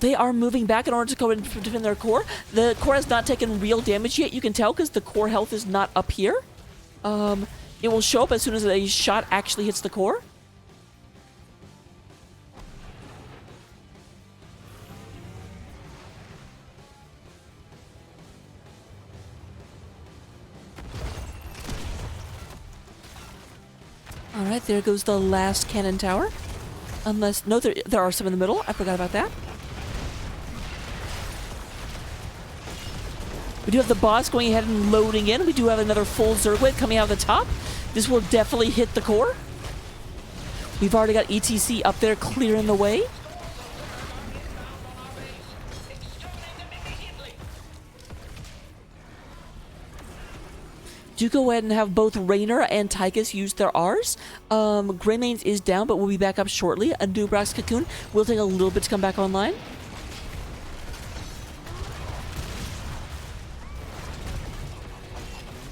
They are moving back in order to go and defend their core. The core has not taken real damage yet, you can tell, because the core health is not up here. It will show up as soon as a shot actually hits the core. Alright, there goes the last cannon tower. Unless, no, there are some in the middle. I forgot about that. We do have the boss going ahead and loading in. We do have another full Zerg wave coming out of the top. This will definitely hit the core. We've already got ETC up there clearing the way. Do go ahead and have both Raynor and Tychus use their Rs. Greymane's is down, but we'll be back up shortly. A Nubrax Cocoon will take a little bit to come back online.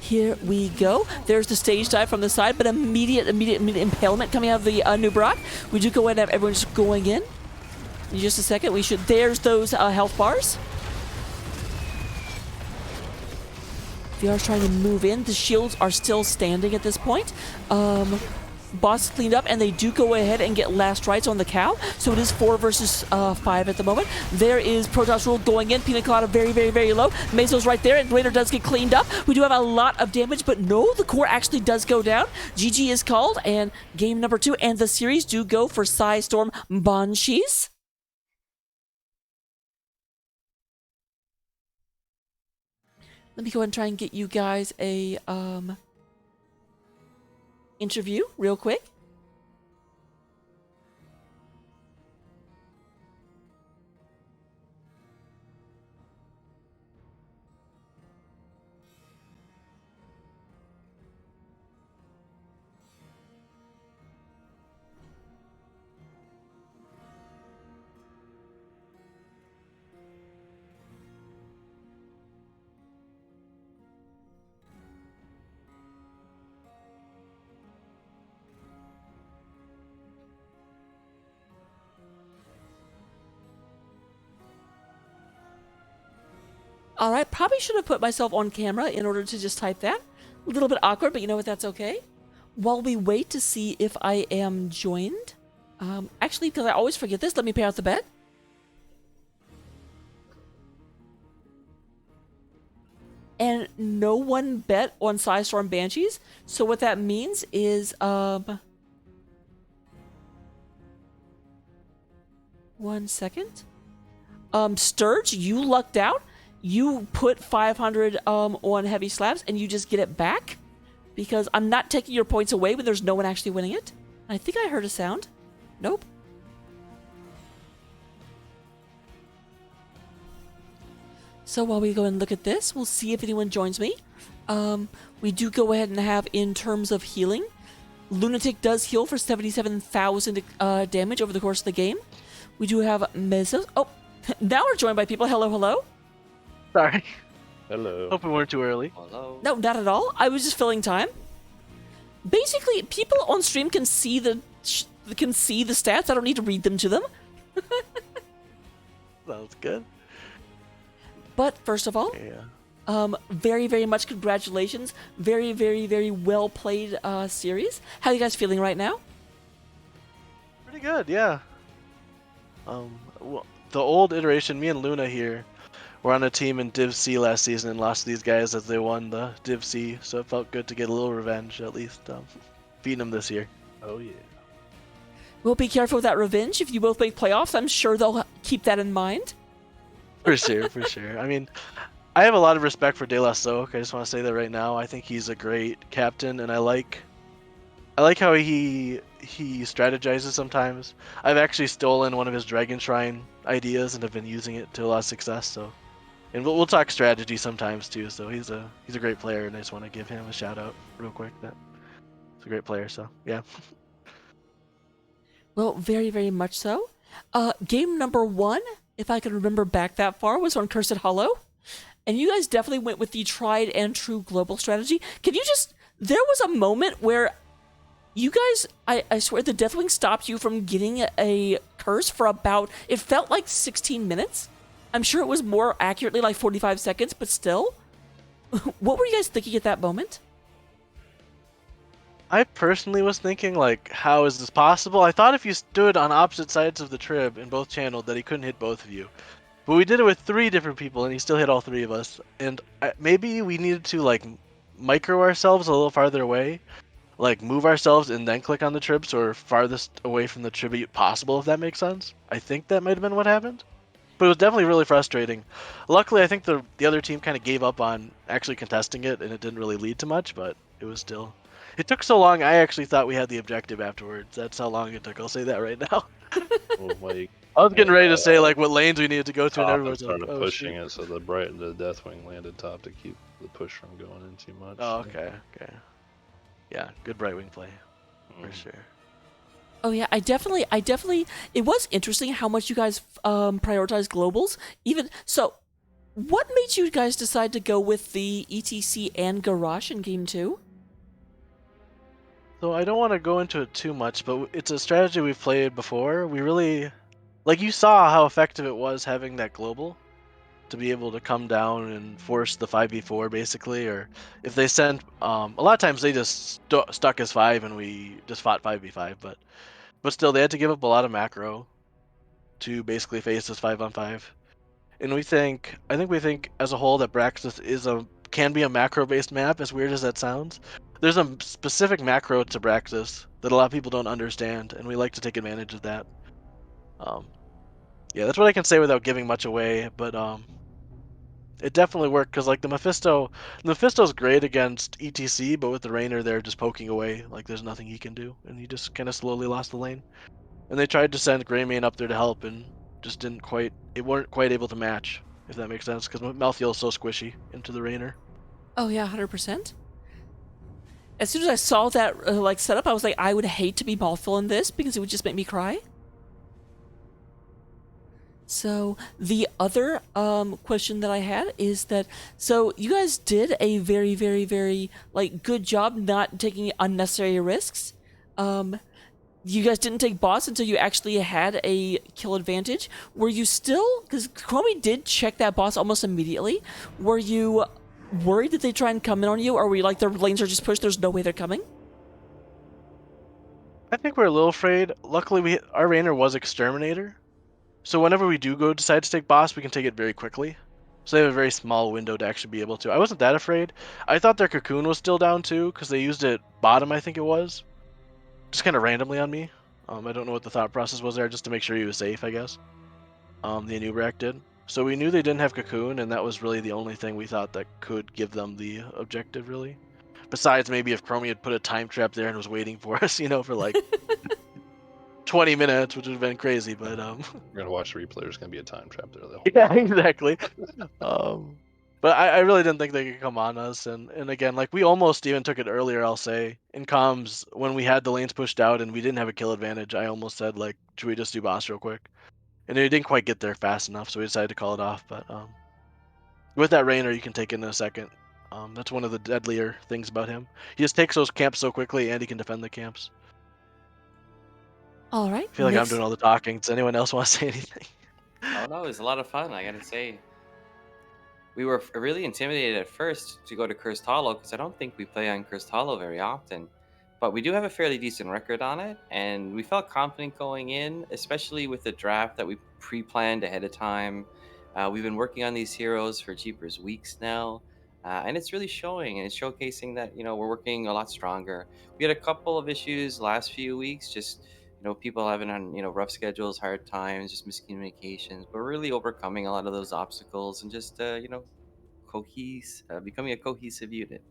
Here we go. There's the stage dive from the side, but immediate impalement coming out of the Nubrax. We do go ahead and have everyone just going in just a second. We should. There's those health bars. VR's trying to move in. The shields are still standing at this point. Boss cleaned up, and they do go ahead and get last rights on the cow. So it is 4 versus 5 at the moment. There is Protoss Rule going in. Pina Colada very, very, very low. Meso's right there, and Raider does get cleaned up. We do have a lot of damage, but no, the core actually does go down. GG is called, and game number 2 and the series do go for Psistorm Banshees. Let me go ahead and try and get you guys a interview real quick. All right, probably should have put myself on camera in order to just type that. A little bit awkward, but you know what, that's okay. While we wait to see if I am joined, actually, because I always forget this, let me pay out the bet. And no one bet on Psistorm Banshees, so what that means is, 1 second. Sturge, you lucked out. You put 500 on heavy slabs, and you just get it back, because I'm not taking your points away when there's no one actually winning it. I think I heard a sound. Nope. So while we go and look at this, we'll see if anyone joins me. We do go ahead and have, in terms of healing, Lunatic does heal for 77,000 damage over the course of the game. We do have Mesos. Oh, now we're joined by people. Hello, hello. Sorry. Hello. Hope we weren't too early. Hello. No, not at all. I was just filling time. Basically, people on stream can see the stats. I don't need to read them to them. Sounds good. But first of all, very, very much congratulations. Very, very, very well played series. How are you guys feeling right now? Pretty good, yeah. Well, the old iteration, me and Luna here, were on a team in Div C last season and lost to these guys as they won the Div C, so it felt good to get a little revenge, at least, beating them this year. Oh, yeah. Well, be careful with that revenge. If you both make playoffs, I'm sure they'll keep that in mind. For sure, for sure. I mean, I have a lot of respect for De La Soak. I just want to say that right now. I think he's a great captain, and I like how he strategizes sometimes. I've actually stolen one of his Dragon Shrine ideas and have been using it to a lot of success, so... And we'll talk strategy sometimes too. So he's a great player, and I just want to give him a shout out real quick. That he's a great player. So yeah. Well, very, very much so. Game number 1, if I can remember back that far, was on Cursed Hollow, and you guys definitely went with the tried and true global strategy. Can you just? There was a moment where you guys, I swear, the Deathwing stopped you from getting a curse for about. It felt like 16 minutes. I'm sure it was more accurately like 45 seconds, but still. What were you guys thinking at that moment? I personally was thinking, like, how is this possible? I thought if you stood on opposite sides of the trib in both channels that he couldn't hit both of you. But we did it with 3 different people, and he still hit all 3 of us. And maybe we needed to, like, micro ourselves a little farther away. Like, move ourselves and then click on the trib, so we're farthest away from the tribute possible, if that makes sense. I think that might have been what happened. But it was definitely really frustrating. Luckily, I think the other team kind of gave up on actually contesting it, and it didn't really lead to much, but it was still... It took so long, I actually thought we had the objective afterwards. That's how long it took. I'll say that right now. Like, I was getting ready to say, like, what lanes we needed to go to, and everyone was like, started pushing it, so the Deathwing landed top to keep the push from going in too much. Oh, okay. Yeah, good Brightwing play, for sure. Oh yeah, I definitely, it was interesting how much you guys prioritized globals. Even so, what made you guys decide to go with the ETC and Garrosh in Game 2? So I don't want to go into it too much, but it's a strategy we've played before. We really, like, you saw how effective it was having that global. to be able to come down and force the 5v4 basically, or if they sent a lot of times they just stuck as 5 and we just fought 5v5, but still they had to give up a lot of macro to basically face this 5-on-5. And I think we think as a whole that Braxis can be a macro-based map, as weird as that sounds. There's a specific macro to Braxis that a lot of people don't understand, and we like to take advantage of that. Yeah, that's what I can say without giving much away, but it definitely worked because like the Mephisto's great against ETC, but with the Rainer there just poking away, like there's nothing he can do, and he just kind of slowly lost the lane. And they tried to send Greymane up there to help, and just weren't quite able to match, if that makes sense, because Malthael is so squishy into the Rainer. Oh yeah, 100%. As soon as I saw that like setup, I was like, I would hate to be Malthael in this because it would just make me cry. So the other question that I had is that, so you guys did a very, very, very like good job not taking unnecessary risks. You guys didn't take boss until you actually had a kill advantage. Were you still, because Chromie did check that boss almost immediately, were you worried that they try and come in on you, or were you like, their lanes are just pushed, there's no way they're coming? I think we're a little afraid. Luckily, our Rainer was Exterminator, so whenever we do decide to take boss, we can take it very quickly. So they have a very small window to actually be able to. I wasn't that afraid. I thought their cocoon was still down too, because they used it bottom, I think it was. Just kind of randomly on me. I don't know what the thought process was there, just to make sure he was safe, I guess. The Anubrak did. So we knew they didn't have cocoon, and that was really the only thing we thought that could give them the objective, really. Besides, maybe if Chromie had put a time trap there and was waiting for us, for like 20 minutes, which would have been crazy, but You're gonna watch the replay. There's gonna be a time trap there, though. yeah, exactly. But I really didn't think they could come on us, and again, like we almost even took it earlier. I'll say in comms when we had the lanes pushed out and we didn't have a kill advantage, I almost said like, should we just do boss real quick? And it didn't quite get there fast enough, so we decided to call it off. But with that Rainer, you can take it in a second. That's one of the deadlier things about him. He just takes those camps so quickly, and he can defend the camps. All right. I feel like I'm doing all the talking. Does anyone else want to say anything? Oh no, it was a lot of fun. I gotta say, we were really intimidated at first to go to Cursed Hollow because I don't think we play on Cursed Hollow very often. But we do have a fairly decent record on it, and we felt confident going in, especially with the draft that we pre-planned ahead of time. We've been working on these heroes for Jeepers weeks now, and it's really showing, and it's showcasing that we're working a lot stronger. We had a couple of issues last few weeks, just people having on rough schedules, hard times, just miscommunications. But we're really overcoming a lot of those obstacles and just becoming a cohesive unit.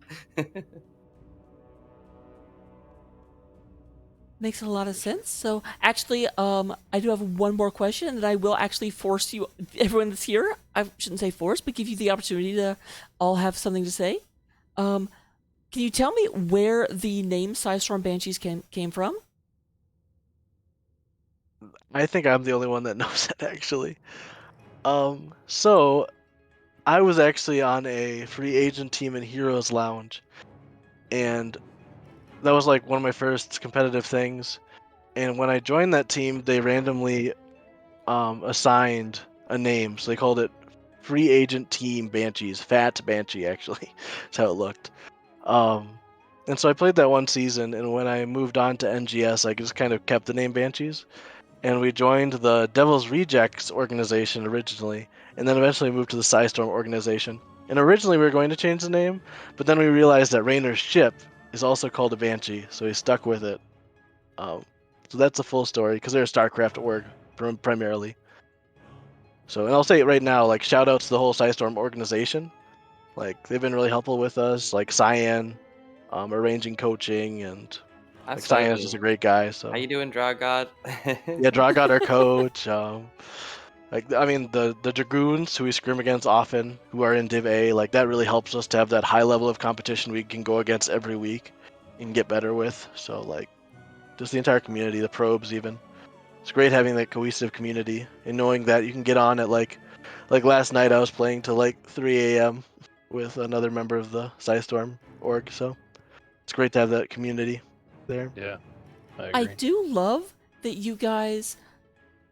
Makes a lot of sense. So actually, I do have one more question, and I will actually force you, everyone that's here, I shouldn't say force, but give you the opportunity to all have something to say. Can you tell me where the name Psistorm Banshees came from? I think I'm the only one that knows that, actually. So I was actually on a free agent team in Heroes Lounge, and that was like one of my first competitive things. And when I joined that team, they randomly assigned a name, so they called it Free Agent Team Banshees. Fat Banshee, actually. That's how it looked. And so I played that one season, and when I moved on to NGS, I just kind of kept the name Banshees. And we joined the Devil's Rejects organization originally, and then eventually moved to the Psistorm organization. And originally we were going to change the name, but then we realized that Rainer's ship is also called a Banshee, so we stuck with it. So that's a full story, because they're a StarCraft org primarily. So, and I'll say it right now, like, shout out to the whole Psistorm organization. Like, they've been really helpful with us, like Cyan, arranging coaching, and like Cyan's just a great guy. So how you doing, Dragod? Yeah, Dragod, our coach. The Dragoons who we scrim against often, who are in Div A, like that really helps us to have that high level of competition we can go against every week and get better with. So like, just the entire community, the probes even. It's great having that cohesive community and knowing that you can get on at like last night I was playing till like 3 a.m. with another member of the Psistorm org. So it's great to have that community there. Yeah, I agree. I do love that you guys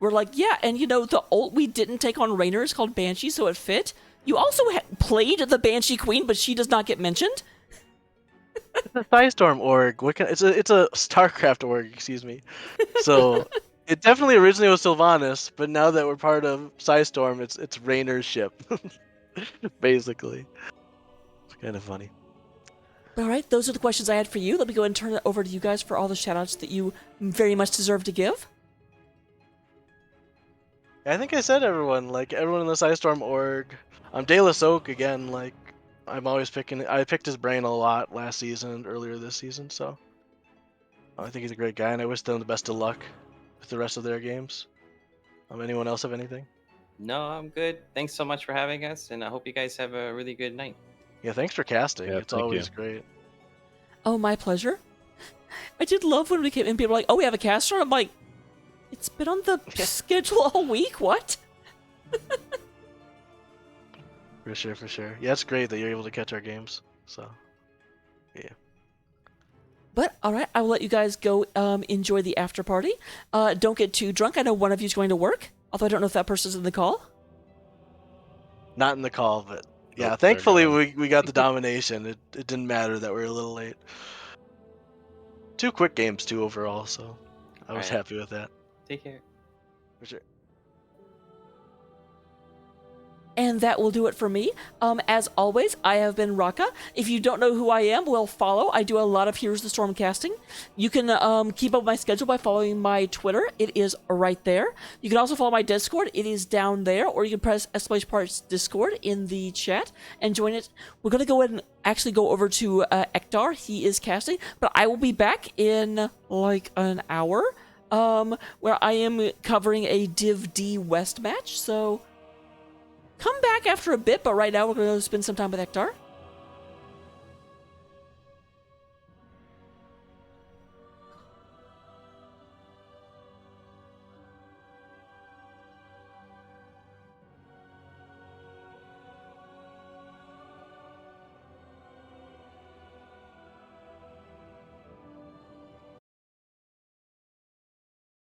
we're like, yeah, and you know, the ult we didn't take on Raynor is called Banshee, so it fit. You also played the Banshee Queen, but she does not get mentioned. It's a Psistorm org. It's a StarCraft org, excuse me. So it definitely originally was Sylvanas, but now that we're part of Psistorm, it's Raynor's ship. Basically. It's kind of funny. All right, those are the questions I had for you. Let me go and turn it over to you guys for all the shout-outs that you very much deserve to give. I think I said everyone in the Psistorm org. De La Soak again, I'm always I picked his brain a lot last season and earlier this season, so I think he's a great guy, and I wish them the best of luck with the rest of their games. Anyone else have anything? No, I'm good. Thanks so much for having us, and I hope you guys have a really good night. Yeah, thanks for casting. Yeah, it's always great. Oh, my pleasure. I did love when we came in. People were like, "Oh, we have a caster." I'm like, "It's been on the schedule all week. What?" For sure. Yeah, it's great that you're able to catch our games. So, yeah. But all right, I will let you guys go enjoy the after party. Don't get too drunk. I know one of you is going to work, although I don't know if that person's in the call. Not in the call, but yeah. Nope, Thankfully, we got the domination. It didn't matter that we were a little late. 2 quick games too overall, so I was happy with that. Take care. For sure. And that will do it for me. As always, I have been Raka. If you don't know who I am, well, follow. I do a lot of Heroes of the Storm casting. You can keep up with my schedule by following my Twitter. It is right there. You can also follow my Discord. It is down there. Or you can press !parts Discord in the chat and join it. We're going to go ahead and actually go over to Ektar. He is casting. But I will be back in like an hour where I am covering a Div D West match. So come back after a bit, but right now we're going to spend some time with Ektar.